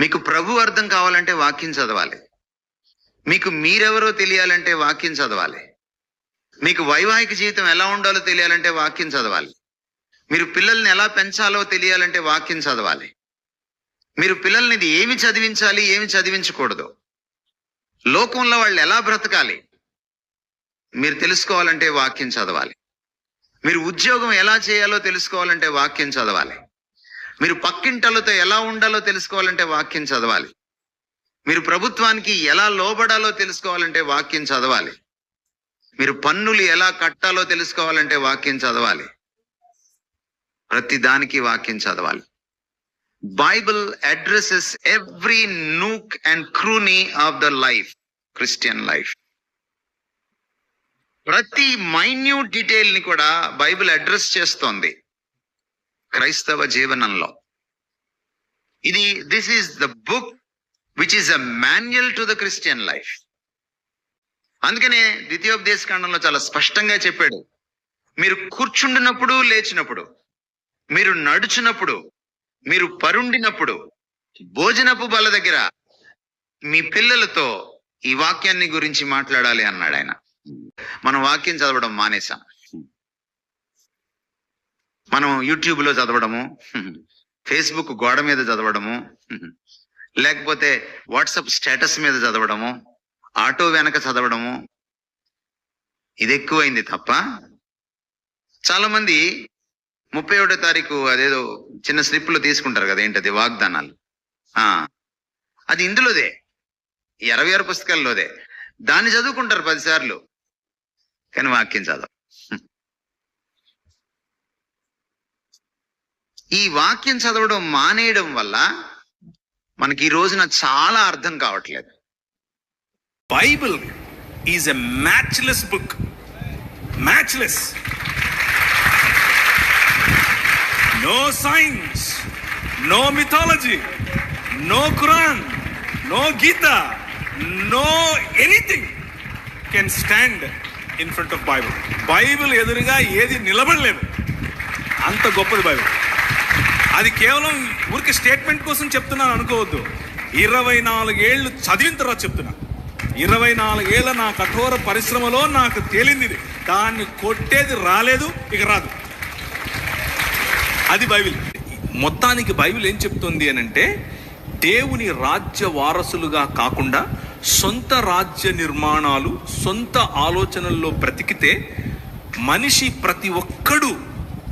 మీకు ప్రభు అర్థం కావాలంటే వాక్యం చదవాలి. మీకు మీరెవరో తెలియాలంటే వాక్యం చదవాలి. మీకు వైవాహిక జీవితం ఎలా ఉండాలో తెలియాలంటే వాక్యం చదవాలి. మీరు పిల్లల్ని ఎలా పెంచాలో తెలియాలంటే వాక్యం చదవాలి. మీరు పిల్లల్ని ఏమి చదివించాలి, ఏమి చదివించకూడదు, లోకంలో వాళ్ళు ఎలా బ్రతకాలి మీరు తెలుసుకోవాలంటే వాక్యం చదవాలి. మీరు ఉద్యోగం ఎలా చేయాలో తెలుసుకోవాలంటే వాక్యం చదవాలి. మీరు పక్కింటలతో ఎలా ఉండాలో తెలుసుకోవాలంటే వాక్యం చదవాలి. మీరు ప్రభుత్వానికి ఎలా లోబడాలో తెలుసుకోవాలంటే వాక్యం చదవాలి. మీరు పన్నులు ఎలా కట్టాలో తెలుసుకోవాలంటే వాక్యం చదవాలి. ప్రతి దానికి వాక్యం చదవాలి. Bible addresses every nook and cranny of the life, Christian life. ప్రతి మైన్యూట్ డీటెయిల్ ని కూడా బైబిల్ అడ్రస్ చేస్తోంది క్రైస్తవ జీవనంలో. This is the book which is a manual to the Christian life. అందుకనే ద్వితీయోపదేశ కాండంలో చాలా స్పష్టంగా చెప్పాడు, మీరు కూర్చుండినప్పుడు, లేచినప్పుడు, మీరు నడుచున్నప్పుడు, మీరు పరుండినప్పుడు, భోజనపు బల్ల దగ్గర మీ పిల్లలతో ఈ వాక్యాన్ని గురించి మాట్లాడాలి అన్నాడు ఆయన. మనం వాక్యం చదవడం మానేసాం. మనం యూట్యూబ్లో చదవడము, ఫేస్బుక్ గోడ మీద చదవడము, లేకపోతే వాట్సాప్ స్టేటస్ మీద చదవడము, ఆటో వెనక చదవడము, ఇది ఎక్కువైంది తప్ప చాలా మంది 31వ తారీఖు అదేదో చిన్న స్లిప్లో తీసుకుంటారు కదా, ఏంటది వాగ్దానాలు, అది ఇందులోదే, 26 పుస్తకాల్లోదే. దాన్ని చదువుకుంటారు 10 సార్లు, కానీ వాక్యం చదవ. ఈ వాక్యం చదవడం మానేయడం వల్ల మనకి ఈ రోజున చాలా అర్థం కావట్లేదు. Bible is a matchless book. Matchless. No science, no mythology, no Quran, no Gita, no anything can stand in front of Bible. Bible ఎదురుగా ఏది నిలబడలేదు, అంత గొప్పది బైబిల్. అది కేవలం ఊరికి స్టేట్మెంట్ కోసం చెప్తున్నాను అనుకోవద్దు. 24 ఏళ్ళు చదివిన తర్వాత చెప్తున్నా. 24 ఏళ్ళ నా కఠోర పరిశ్రమలో నాకు తేలింది, దాన్ని కొట్టేది రాలేదు, ఇక రాదు. అది బైబిల్. మొత్తానికి బైబిల్ ఏం చెప్తుంది అనంటే, దేవుని రాజ్య వారసులుగా కాకుండా సొంత రాజ్య నిర్మాణాలు, సొంత ఆలోచనల్లో బ్రతికితే మనిషి ప్రతి ఒక్కడు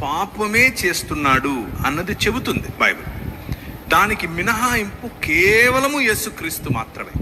పాపమే చేస్తున్నాడు అన్నది చెబుతుంది బైబిల్. దానికి మినహాయింపు కేవలము యేసుక్రీస్తు మాత్రమే.